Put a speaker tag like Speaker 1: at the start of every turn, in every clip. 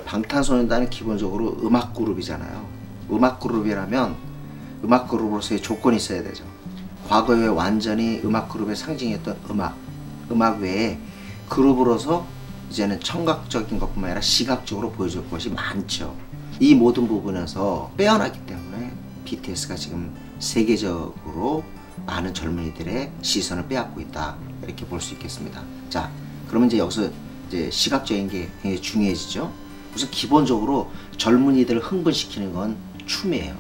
Speaker 1: 방탄소년단은 기본적으로 음악 그룹이잖아요. 음악 그룹이라면 음악 그룹으로서의 조건이 있어야 되죠. 과거에 완전히 음악 그룹의 상징이었던 음악 외에 그룹으로서 이제는 청각적인 것뿐만 아니라 시각적으로 보여줄 것이 많죠. 이 모든 부분에서 빼어났기 때문에 BTS가 지금 세계적으로 많은 젊은이들의 시선을 빼앗고 있다, 이렇게 볼 수 있겠습니다. 자, 그러면 이제 여기서 이제 시각적인 게 굉장히 중요해지죠. 우선 기본적으로 젊은이들을 흥분시키는 건 춤이에요.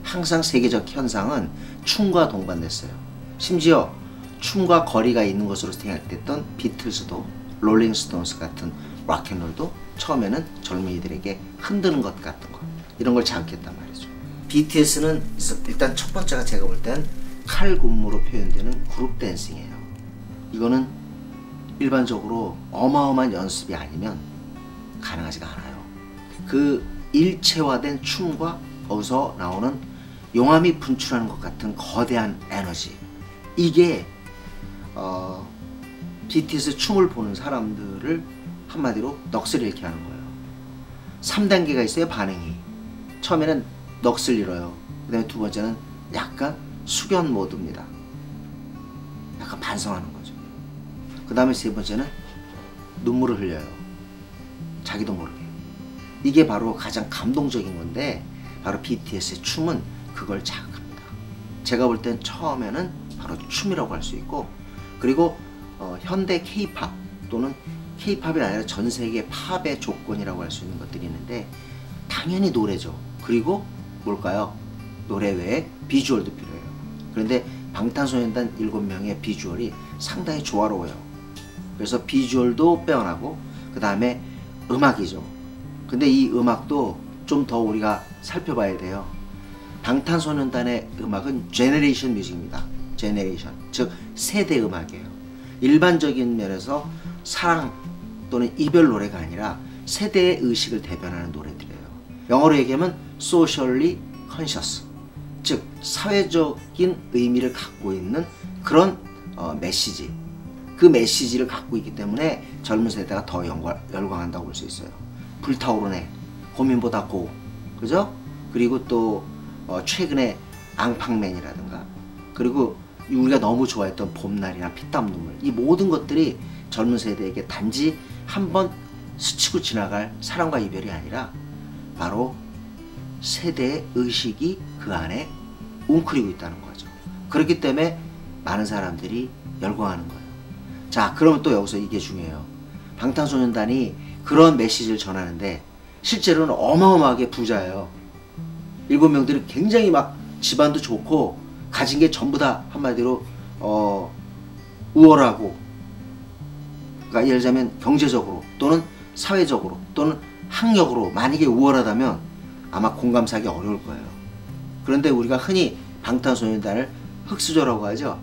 Speaker 1: 항상 세계적 현상은 춤과 동반됐어요. 심지어 춤과 거리가 있는 것으로 생각됐던 비틀즈도, 롤링스톤스 같은 락앤롤도 처음에는 젊은이들에게 흔드는 것 같은 거, 이런 걸 자극했단 말이죠. BTS는 일단 첫 번째가 제가 볼 땐 칼군무로 표현되는 그룹 댄싱이에요. 이거는 일반적으로 어마어마한 연습이 아니면 가능하지가 않아요. 그 일체화된 춤과 거기서 나오는 용암이 분출하는 것 같은 거대한 에너지, 이게 BTS 춤을 보는 사람들을 한마디로 넋을 잃게 하는 거예요. 3단계가 있어요. 반응이 처음에는 넋을 잃어요. 그 다음에 두 번째는 약간 숙연 모드입니다. 약간 반성하는 거죠. 그 다음에 세 번째는 눈물을 흘려요. 자기도 모르게. 이게 바로 가장 감동적인 건데, 바로 BTS의 춤은 그걸 자극합니다. 제가 볼 땐 처음에는 바로 춤이라고 할 수 있고, 그리고 현대 K-팝 또는 K-팝이 아니라 전 세계 팝의 조건이라고 할 수 있는 것들이 있는데, 당연히 노래죠. 그리고 뭘까요? 노래 외에 비주얼도 필요해요. 그런데 방탄소년단 7명의 비주얼이 상당히 조화로워요. 그래서 비주얼도 빼어나고, 그 다음에 음악이죠. 근데 이 음악도 좀 더 우리가 살펴봐야 돼요. 방탄소년단의 음악은 제너레이션 뮤직입니다. 제너레이션, 즉 세대 음악이에요. 일반적인 면에서 사랑 또는 이별 노래가 아니라 세대의 의식을 대변하는 노래들이에요. 영어로 얘기하면 socially conscious, 즉 사회적인 의미를 갖고 있는 그런 메시지, 그 메시지를 갖고 있기 때문에 젊은 세대가 더 열광한다고 볼 수 있어요. 불타오르네, 고민보다 고, 그죠? 그리고 또 최근에 앙팡맨이라든가, 그리고 우리가 너무 좋아했던 봄날이나 피땀 눈물, 이 모든 것들이 젊은 세대에게 단지 한번 스치고 지나갈 사랑과 이별이 아니라 바로 세대의 의식이 그 안에 웅크리고 있다는 거죠. 그렇기 때문에 많은 사람들이 열광하는 거예요. 자, 그러면 또 여기서 이게 중요해요. 방탄소년단이 그런 메시지를 전하는데 실제로는 어마어마하게 부자예요. 7명들이 굉장히 막 집안도 좋고 가진 게 전부 다 한마디로 우월하고, 그러니까 예를 들자면 경제적으로 또는 사회적으로 또는 학력으로 만약에 우월하다면 아마 공감사하기 어려울 거예요. 그런데 우리가 흔히 방탄소년단을 흙수저라고 하죠.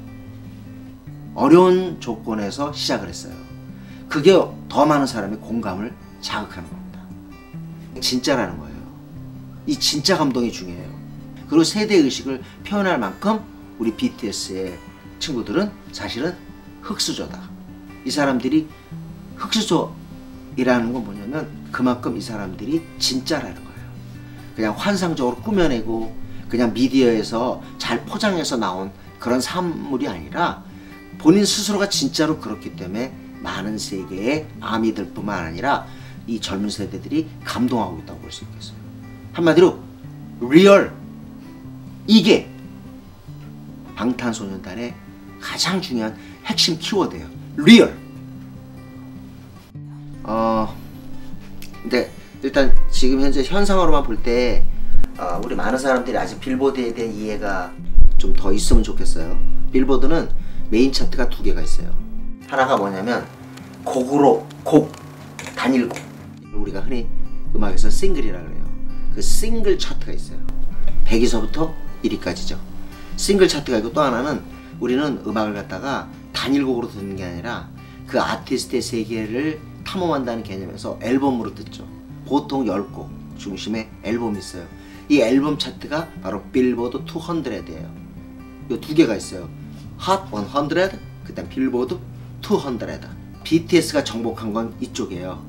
Speaker 1: 어려운 조건에서 시작을 했어요. 그게 더 많은 사람의 공감을 자극하는 겁니다. 진짜라는 거예요. 이 진짜 감동이 중요해요. 그리고 세대의식을 표현할 만큼 우리 BTS의 친구들은 사실은 흙수저다. 이 사람들이 흙수저이라는 건 뭐냐면 그만큼 이 사람들이 진짜라는 거예요. 그냥 환상적으로 꾸며내고 그냥 미디어에서 잘 포장해서 나온 그런 산물이 아니라 본인 스스로가 진짜로 그렇기 때문에 많은 세계의 아미들뿐만 아니라 이 젊은 세대들이 감동하고 있다고 볼 수 있겠어요. 한마디로 리얼, 이게 방탄소년단의 가장 중요한 핵심 키워드예요. 리얼. 근데 일단 지금 현재 현상으로만 볼 때 우리 많은 사람들이 아직 빌보드에 대한 이해가 좀 더 있으면 좋겠어요. 빌보드는 메인 차트가 2개가 있어요. 하나가 뭐냐면 곡, 단일곡, 우리가 흔히 음악에서 싱글이라고 해요. 그 싱글 차트가 있어요. 100위서부터 1위까지죠. 싱글 차트가 있고, 또 하나는 우리는 음악을 갖다가 단일곡으로 듣는 게 아니라 그 아티스트의 세계를 탐험한다는 개념에서 앨범으로 듣죠. 보통 10곡 중심의 앨범이 있어요. 이 앨범 차트가 바로 빌보드 200이에요. 이 2개가 있어요. 핫 100, 그 다음 빌보드 200. BTS가 정복한 건 이쪽이에요.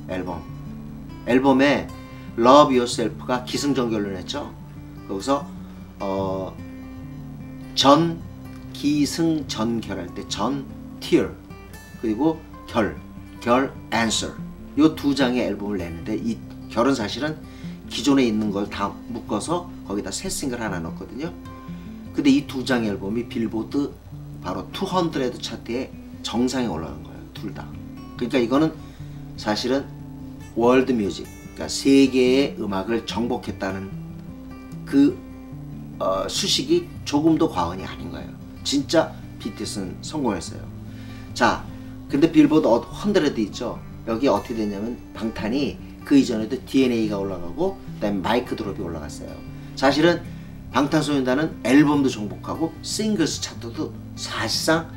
Speaker 1: 앨범에 Love Yourself가 기승전결을 했죠. 거기서 전 기승전결할 때 전 tear 그리고 결 answer 요 두 장의 앨범을 내는데 이 결은 사실은 기존에 있는 걸 다 묶어서 거기다 새 싱글 하나 넣었거든요. 근데 이 두 장의 앨범이 빌보드 바로 200 차트에 정상에 올라간 거예요. 둘 다. 그러니까 이거는 사실은 월드 뮤직, 그러니까 세계의 음악을 정복했다는 그 수식이 조금도 과언이 아닌 거예요. 진짜 BTS는 성공했어요. 자, 근데 빌보드 100 있죠. 여기 어떻게 됐냐면 방탄이 그 이전에도 DNA가 올라가고 그다음에 마이크 드롭이 올라갔어요. 사실은 방탄소년단은 앨범도 정복하고 싱글스 차트도 사실상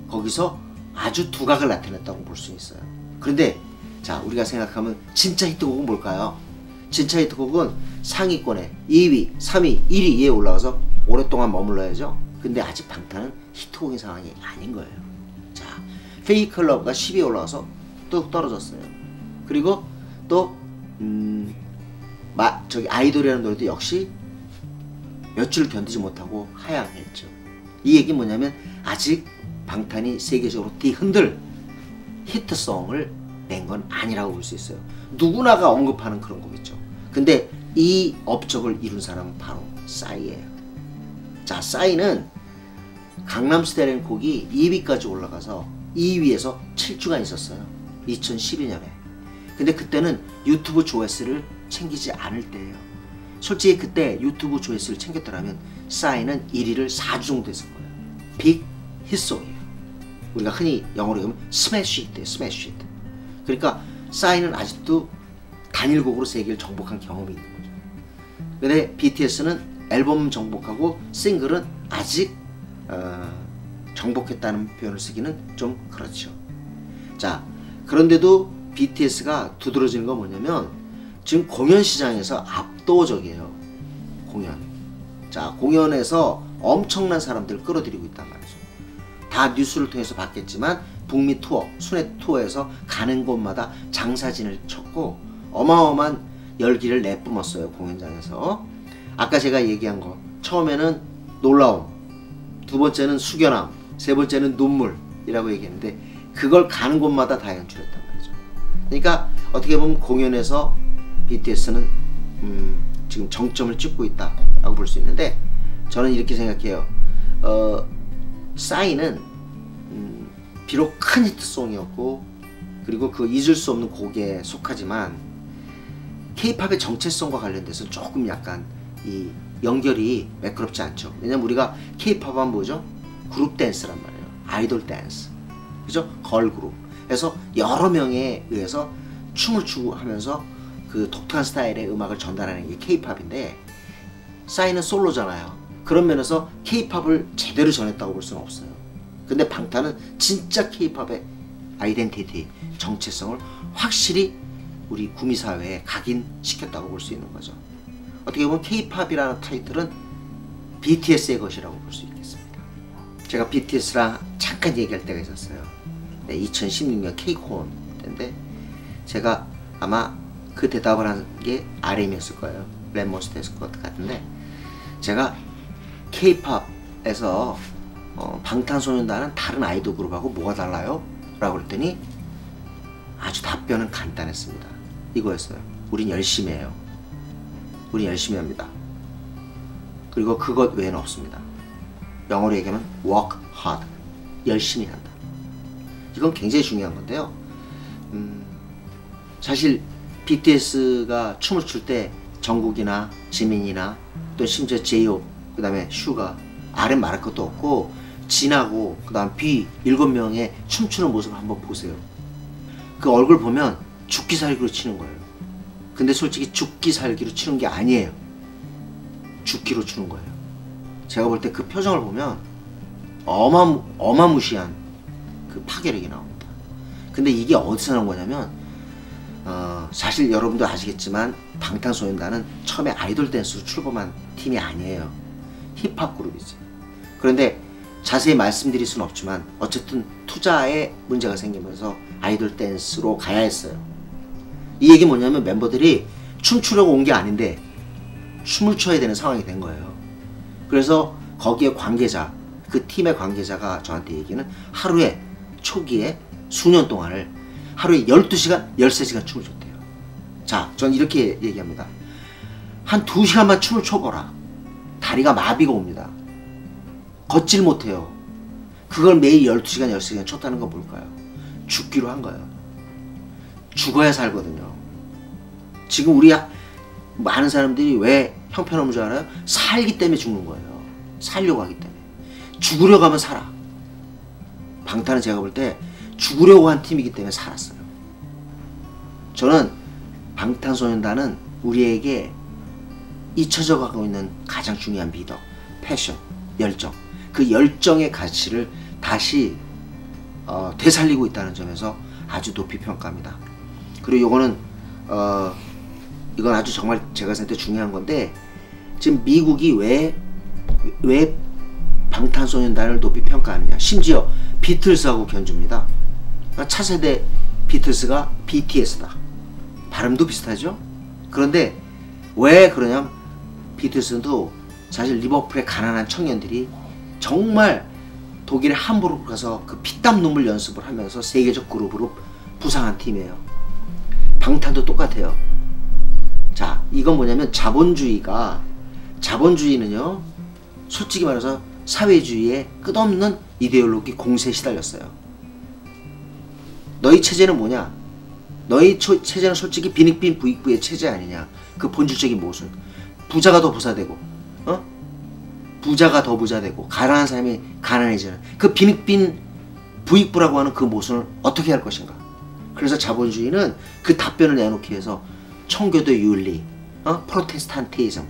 Speaker 1: 거기서 아주 두각을 나타냈다고 볼 수 있어요. 그런데 자, 우리가 생각하면 진짜 히트곡은 뭘까요? 진짜 히트곡은 상위권에 2위, 3위, 1위에 올라가서 오랫동안 머물러야죠. 근데 아직 방탄은 히트곡인 상황이 아닌 거예요. 자, 페이크 러브가 10위에 올라가서 또 떨어졌어요. 그리고 또 저기 아이돌이라는 노래도 역시 몇 줄 견디지 못하고 하향했죠. 이 얘기는 뭐냐면 아직 방탄이 세계적으로 뒤흔들 히트송을 낸 건 아니라고 볼 수 있어요. 누구나가 언급하는 그런 곡이죠. 근데 이 업적을 이룬 사람은 바로 싸이예요. 자, 싸이는 강남스타일이라는 곡이 2위까지 올라가서 2위에서 7주간 있었어요. 2012년에. 근데 그때는 유튜브 조회수를 챙기지 않을 때예요. 솔직히 그때 유튜브 조회수를 챙겼더라면 싸이는 1위를 4주 정도 했을 거예요. 빅 히트송이에요. 우리가 흔히 영어로 얘기하면 스매시 히트예요. 스매시 히트. 그러니까 싸이는 아직도 단일곡으로 세계를 정복한 경험이 있는 거죠. 근데 BTS는 앨범 정복하고 싱글은 아직 정복했다는 표현을 쓰기는 좀 그렇죠. 자, 그런데도 BTS가 두드러지는 건 뭐냐면 지금 공연 시장에서 압도적이에요. 공연. 자, 공연에서 엄청난 사람들을 끌어들이고 있단 말이죠. 다 뉴스를 통해서 봤겠지만 북미 투어, 순회 투어에서 가는 곳마다 장사진을 쳤고 어마어마한 열기를 내뿜었어요. 공연장에서. 아까 제가 얘기한 거 처음에는 놀라움, 두 번째는 숙연함, 세 번째는 눈물이라고 얘기했는데 그걸 가는 곳마다 다 연출했단 말이죠. 그러니까 어떻게 보면 공연에서 BTS는 지금 정점을 찍고 있다라고 볼 수 있는데 저는 이렇게 생각해요. 싸이는 비록 큰 히트송이었고 그리고 그 잊을 수 없는 곡에 속하지만 K-팝의 정체성과 관련돼서 조금 약간 이 연결이 매끄럽지 않죠. 왜냐면 우리가 K-팝 하면 뭐죠? 그룹 댄스란 말이에요. 아이돌 댄스. 그죠? 걸그룹. 그래서 여러 명에 의해서 춤을 추고 하면서 그 독특한 스타일의 음악을 전달하는 게 K-팝인데 싸이는 솔로잖아요. 그런 면에서 K-팝을 제대로 전했다고 볼 수는 없어요. 근데 방탄은 진짜 K-팝의 아이덴티티, 정체성을 확실히 우리 구미사회에 각인시켰다고 볼 수 있는 거죠. 어떻게 보면 K-팝이라는 타이틀은 BTS의 것이라고 볼 수 있겠습니다. 제가 BTS랑 잠깐 얘기할 때가 있었어요. 2016년 K-콘 때인데 제가 아마 그 대답을 한 게 RM이었을 거예요. 랩몬스터였을 것 같은데 제가 K-팝에서 방탄소년단은 다른 아이돌 그룹하고 뭐가 달라요? 라고 그랬더니 아주 답변은 간단했습니다. 이거였어요. 우린 열심히 해요. 우린 열심히 합니다. 그리고 그것 외에는 없습니다. 영어로 얘기하면 work hard. 열심히 한다. 이건 굉장히 중요한 건데요. 사실 BTS가 춤을 출 때 정국이나 지민이나 또 심지어 제이홉 그 다음에 슈가 RM 말할 것도 없고 진하고 그 다음 B 7명의 춤추는 모습을 한번 보세요. 그 얼굴 보면 죽기 살기로 치는 거예요. 근데 솔직히 죽기 살기로 치는 게 아니에요. 죽기로 추는 거예요. 제가 볼 때 그 표정을 보면 어마무시한 그 파괴력이 나옵니다. 근데 이게 어디서 나온 거냐면 사실 여러분도 아시겠지만 방탄소년단은 처음에 아이돌 댄스로 출범한 팀이 아니에요. 힙합 그룹이지. 그런데 자세히 말씀드릴 수는 없지만 어쨌든 투자에 문제가 생기면서 아이돌 댄스로 가야 했어요. 이 얘기 뭐냐면 멤버들이 춤추려고 온 게 아닌데 춤을 춰야 되는 상황이 된 거예요. 그래서 거기에 관계자, 그 팀의 관계자가 저한테 얘기는 하루에 초기에 수년 동안을 하루에 12시간, 13시간 춤을 췄대요. 자, 전 이렇게 얘기합니다. 한 2시간만 춤을 춰봐라. 다리가 마비가 옵니다. 걷질 못해요. 그걸 매일 12시간, 13시간 췄다는 건 뭘까요? 죽기로 한 거예요. 죽어야 살거든요. 지금 우리 많은 사람들이 왜 형편없는 줄 알아요? 살기 때문에 죽는 거예요. 살려고 하기 때문에. 죽으려고 하면 살아. 방탄은 제가 볼 때 죽으려고 한 팀이기 때문에 살았어요. 저는 방탄소년단은 우리에게 잊혀져 가고 있는 가장 중요한 미덕, 패션, 열정. 그 열정의 가치를 다시 되살리고 있다는 점에서 아주 높이 평가합니다. 그리고 요거는 이건 아주 정말 제가 생각할 때 중요한 건데, 지금 미국이 왜 방탄소년단을 높이 평가하느냐. 심지어 비틀스하고 견줍니다. 차세대 비틀스가 BTS다. 발음도 비슷하죠? 그런데 왜 그러냐면 비틀스도 사실 리버풀의 가난한 청년들이 정말 독일의 함부르크 가서 그 피땀 눈물 연습을 하면서 세계적 그룹으로 부상한 팀이에요. 방탄도 똑같아요. 자, 이건 뭐냐면 자본주의는요, 솔직히 말해서 사회주의의 끝없는 이데올로기 공세에 시달렸어요. 너희 체제는 뭐냐? 너희 체제는 솔직히 빈익빈 부익부의 체제 아니냐? 그 본질적인 모순. 부자가 더 부자되고, 부자가 더 부자되고, 가난한 사람이 가난해지는 그 빈익빈 부익부라고 하는 그 모순을 어떻게 할 것인가? 그래서 자본주의는 그 답변을 내놓기 위해서 청교도 윤리, 프로테스탄티즘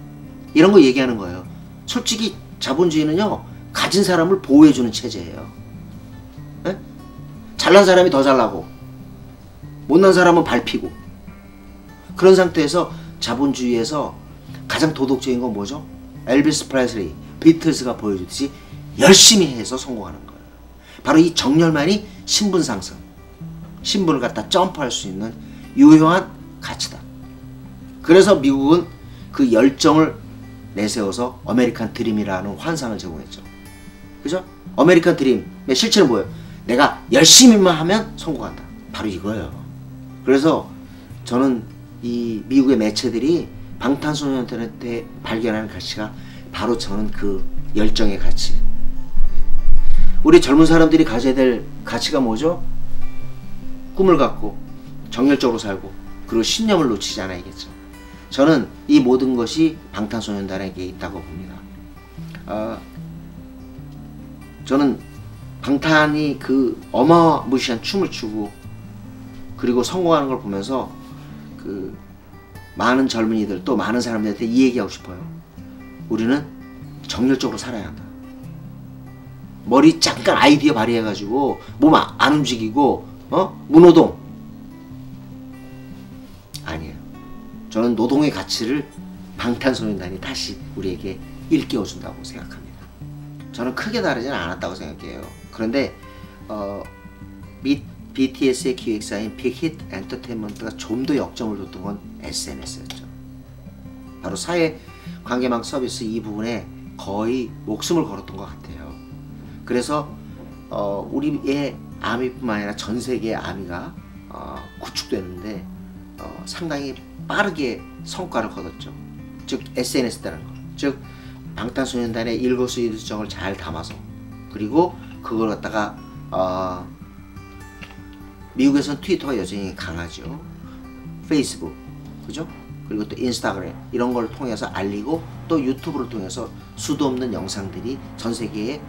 Speaker 1: 이런 거 얘기하는 거예요. 솔직히 자본주의는요, 가진 사람을 보호해주는 체제예요. 에? 잘난 사람이 더 잘나고 못난 사람은 밟히고, 그런 상태에서 자본주의에서 가장 도덕적인 건 뭐죠? 엘비스 프레슬리, 비틀스가 보여주듯이 열심히 해서 성공하는 거예요. 바로 이 정열만이 신분 상승, 신분을 갖다 점프할 수 있는 유효한 가치다. 그래서 미국은 그 열정을 내세워서 아메리칸 드림이라는 환상을 제공했죠. 그죠? 아메리칸 드림의 실체는 뭐예요? 내가 열심히만 하면 성공한다. 바로 이거예요. 그래서 저는 이 미국의 매체들이 방탄소년단한테 발견하는 가치가 바로 저는 그 열정의 가치. 우리 젊은 사람들이 가져야 될 가치가 뭐죠? 꿈을 갖고 정열적으로 살고, 그리고 신념을 놓치지 않아야겠죠. 저는 이 모든 것이 방탄소년단에게 있다고 봅니다. 저는 방탄이 그 어마무시한 춤을 추고 그리고 성공하는 걸 보면서 그 많은 젊은이들, 또 많은 사람들한테 이 얘기하고 싶어요. 우리는 정열적으로 살아야 한다. 머리 잠깐 아이디어 발휘해가지고 몸 안 움직이고 무노동 아니에요. 저는 노동의 가치를 방탄소년단이 다시 우리에게 일깨워준다고 생각합니다. 저는 크게 다르지는 않았다고 생각해요. 그런데 BTS의 기획사인 빅히트 엔터테인먼트가 좀 더 역점을 줬던 건 SNS였죠. 바로 사회관계망 서비스 이 부분에 거의 목숨을 걸었던 것 같아요. 그래서 우리의 아미뿐만 아니라 전 세계의 아미가 구축됐는데 상당히 빠르게 성과를 거뒀죠. 즉 SNS라는 거, 즉 방탄소년단의 일거수일투족을 잘 담아서, 그리고 그걸 갖다가 미국에서는 트위터가 여전히 강하죠. 페이스북, 그죠? 그리고 또 인스타그램 이런 걸 통해서 알리고, 또 유튜브를 통해서 수도 없는 영상들이 전 세계에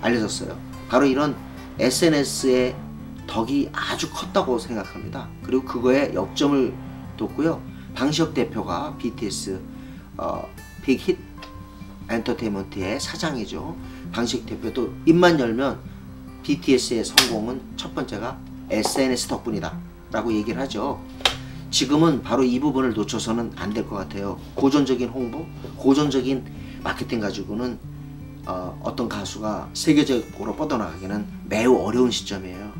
Speaker 1: 알려졌어요. 바로 이런 SNS의 덕이 아주 컸다고 생각합니다. 그리고 그거에 역점을 뒀고요. 방시혁 대표가 BTS 빅히트 엔터테인먼트의 사장이죠. 방시혁 대표도 입만 열면 BTS의 성공은 첫 번째가 SNS 덕분이다 라고 얘기를 하죠. 지금은 바로 이 부분을 놓쳐서는 안 될 것 같아요. 고전적인 홍보, 고전적인 마케팅 가지고는 어떤 가수가 세계적으로 뻗어나가기는 매우 어려운 시점이에요.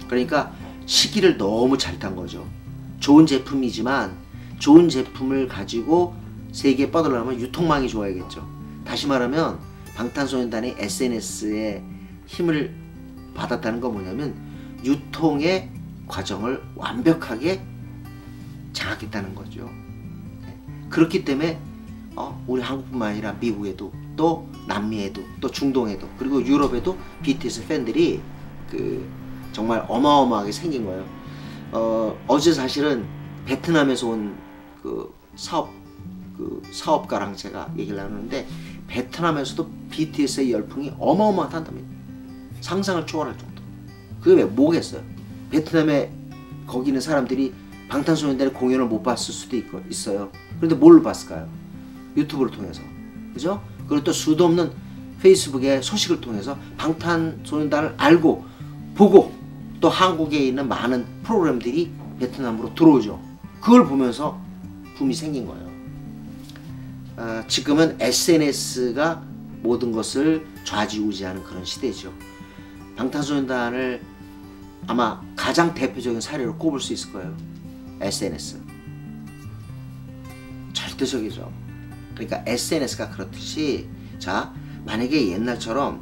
Speaker 1: 그러니까 시기를 너무 잘 탄 거죠. 좋은 제품이지만 좋은 제품을 가지고 세계에 뻗으려면 유통망이 좋아야겠죠. 다시 말하면 방탄소년단이 SNS에 힘을 받았다는 건 뭐냐면 유통의 과정을 완벽하게 장악했다는 거죠. 그렇기 때문에 우리 한국뿐만 아니라 미국에도 또 남미에도 또 중동에도 그리고 유럽에도 BTS 팬들이 정말 어마어마하게 생긴 거예요. 어제 사실은 베트남에서 온 사업가랑 제가 얘기를 나누는데 베트남에서도 BTS의 열풍이 어마어마하답니다. 상상을 초월할 정도. 그게 왜 뭐겠어요? 베트남에 거기 있는 사람들이 방탄소년단의 공연을 못 봤을 수도 있어요. 그런데 뭘 봤을까요? 유튜브를 통해서. 그죠? 그리고 또 수도 없는 페이스북의 소식을 통해서 방탄소년단을 알고 보고 또 한국에 있는 많은 프로그램들이 베트남으로 들어오죠. 그걸 보면서 붐이 생긴 거예요. 지금은 SNS가 모든 것을 좌지우지하는 그런 시대죠. 방탄소년단을 아마 가장 대표적인 사례로 꼽을 수 있을 거예요. SNS. 절대적이죠. 그러니까 SNS가 그렇듯이 자 만약에 옛날처럼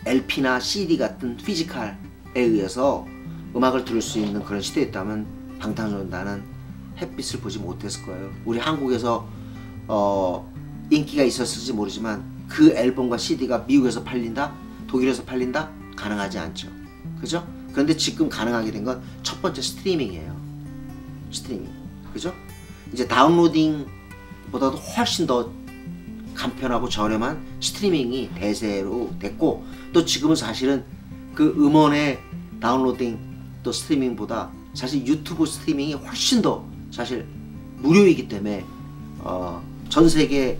Speaker 1: LP나 CD 같은 피지컬에 의해서 음악을 들을 수 있는 그런 시대였다면 방탄소년단은 햇빛을 보지 못했을 거예요. 우리 한국에서 인기가 있었을지 모르지만 그 앨범과 CD가 미국에서 팔린다? 독일에서 팔린다? 가능하지 않죠. 그죠? 그런데 지금 가능하게 된 건 첫 번째 스트리밍이에요. 스트리밍. 그죠? 이제 다운로딩보다도 훨씬 더 간편하고 저렴한 스트리밍이 대세로 됐고 또 지금은 사실은 그 음원의 다운로딩 또 스트리밍보다 사실 유튜브 스트리밍이 훨씬 더 사실 무료이기 때문에 전 세계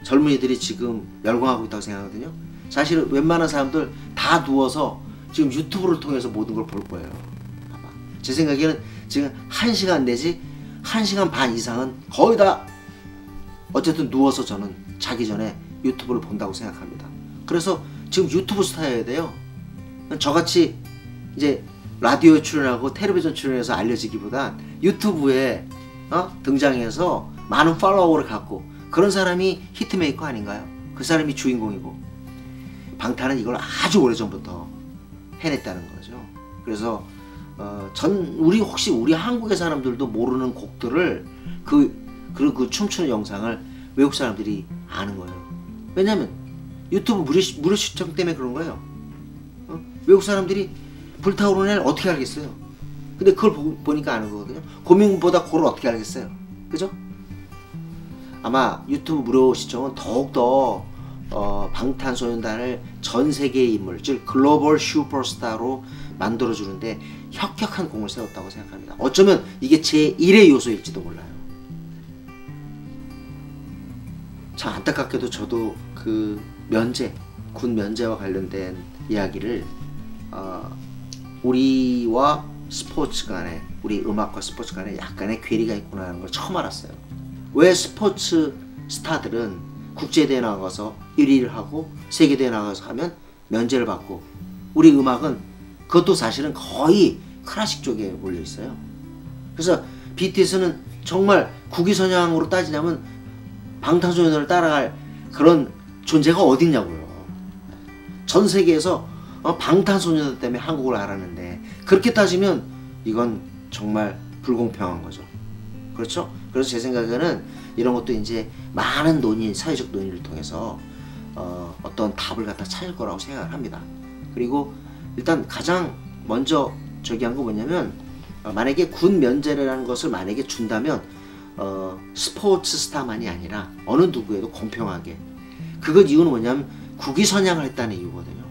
Speaker 1: 젊은이들이 지금 열광하고 있다고 생각하거든요. 사실 웬만한 사람들 다 누워서 지금 유튜브를 통해서 모든 걸 볼 거예요. 아마. 제 생각에는 지금 1시간 내지 1시간 반 이상은 거의 다 어쨌든 누워서 저는 자기 전에 유튜브를 본다고 생각합니다. 그래서 지금 유튜브 스타여야 돼요. 저같이 이제 라디오에 출연하고 텔레비전 출연해서 알려지기보단 유튜브에 등장해서 많은 팔로워를 갖고 그런 사람이 히트메이커 아닌가요? 그 사람이 주인공이고 방탄은 이걸 아주 오래전부터 해냈다는 거죠. 그래서 혹시 우리 한국의 사람들도 모르는 곡들을 그 춤추는 영상을 외국 사람들이 아는 거예요. 왜냐면 유튜브 무료 시청 때문에 그런 거예요. 외국 사람들이 불타오르는 애를 어떻게 알겠어요? 근데 그걸 보니까 아는 거거든요. 고민보다 그걸 어떻게 알겠어요? 그죠? 아마 유튜브 무료 시청은 더욱더 방탄소년단을 전 세계의 인물, 즉 글로벌 슈퍼스타로 만들어주는데 혁혁한 공을 세웠다고 생각합니다. 어쩌면 이게 제1의 요소일지도 몰라요. 참 안타깝게도 저도 그 군 면제와 관련된 이야기를 우리와 스포츠 간에, 우리 음악과 스포츠 간에 약간의 괴리가 있구나 하는 걸 처음 알았어요. 왜 스포츠 스타들은 국제대회 나가서 1위를 하고 세계대회 나가서 하면 면제를 받고 우리 음악은 그것도 사실은 거의 클래식 쪽에 몰려 있어요. 그래서 BTS는 정말 국위선양으로 따지자면 방탄소년단을 따라갈 그런 존재가 어딨냐고요. 전 세계에서 방탄소년단 때문에 한국을 알았는데 그렇게 따지면 이건 정말 불공평한 거죠. 그렇죠? 그래서 제 생각에는 이런 것도 이제 많은 논의, 사회적 논의를 통해서 어떤 답을 갖다 찾을 거라고 생각을 합니다. 그리고 일단 가장 먼저 한 거 뭐냐면 만약에 군 면제라는 것을 만약에 준다면 스포츠 스타만이 아니라 어느 누구에도 공평하게, 그것 이유는 뭐냐면 국위선양을 했다는 이유거든요.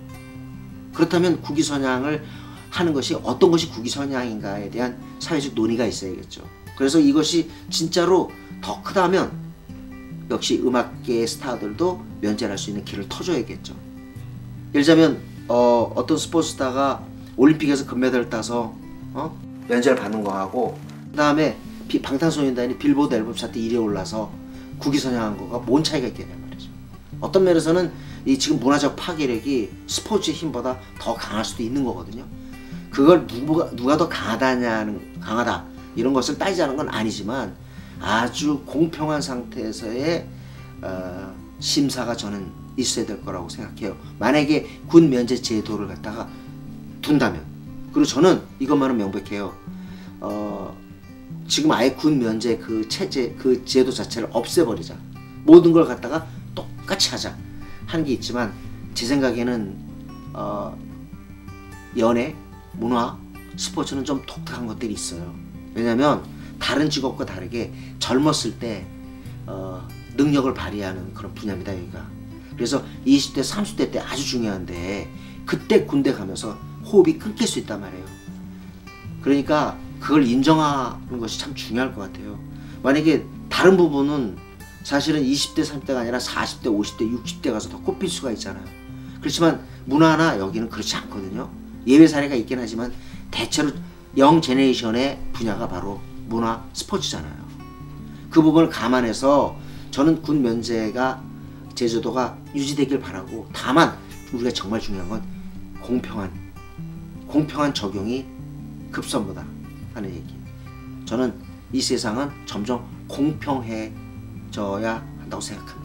Speaker 1: 그렇다면 국위선양을 하는 것이 어떤 것이 국위선양인가에 대한 사회적 논의가 있어야겠죠. 그래서 이것이 진짜로 더 크다면 역시 음악계의 스타들도 면제할 수 있는 길을 터줘야겠죠. 예를 들자면 어떤 스포츠스타가 올림픽에서 금메달을 따서 면제를 받는 거하고 그 다음에 방탄소년단이 빌보드 앨범 차트 1위에 올라서 국위선양한 거가 뭔 차이가 있겠냐 말이죠. 어떤 면에서는 이 지금 문화적 파괴력이 스포츠의 힘보다 더 강할 수도 있는 거거든요. 그걸 누가 더 강하다 이런 것을 따지자는 건 아니지만 아주 공평한 상태에서의 심사가 저는 있어야 될 거라고 생각해요. 만약에 군 면제 제도를 갖다가 둔다면, 그리고 저는 이것만은 명백해요. 지금 아예 군 면제 그 체제, 그 제도 자체를 없애버리자. 모든 걸 갖다가 똑같이 하자 하는 게 있지만, 제 생각에는 연애, 문화, 스포츠는 좀 독특한 것들이 있어요. 왜냐면 다른 직업과 다르게 젊었을 때 능력을 발휘하는 그런 분야입니다, 여기가. 그래서 20대, 30대 때 아주 중요한데 그때 군대 가면서 호흡이 끊길 수 있단 말이에요. 그러니까 그걸 인정하는 것이 참 중요할 것 같아요. 만약에 다른 부분은 사실은 20대, 30대가 아니라 40대, 50대, 60대 가서 더 꼽힐 수가 있잖아요. 그렇지만 문화나 여기는 그렇지 않거든요. 예외 사례가 있긴 하지만 대체로 영 제네레이션의 분야가 바로 문화, 스포츠잖아요. 그 부분을 감안해서 저는 군 면제가 제도가 유지되길 바라고, 다만 우리가 정말 중요한 건 공평한 적용이 급선무다 하는 얘기. 저는 이 세상은 점점 공평해져야 한다고 생각합니다.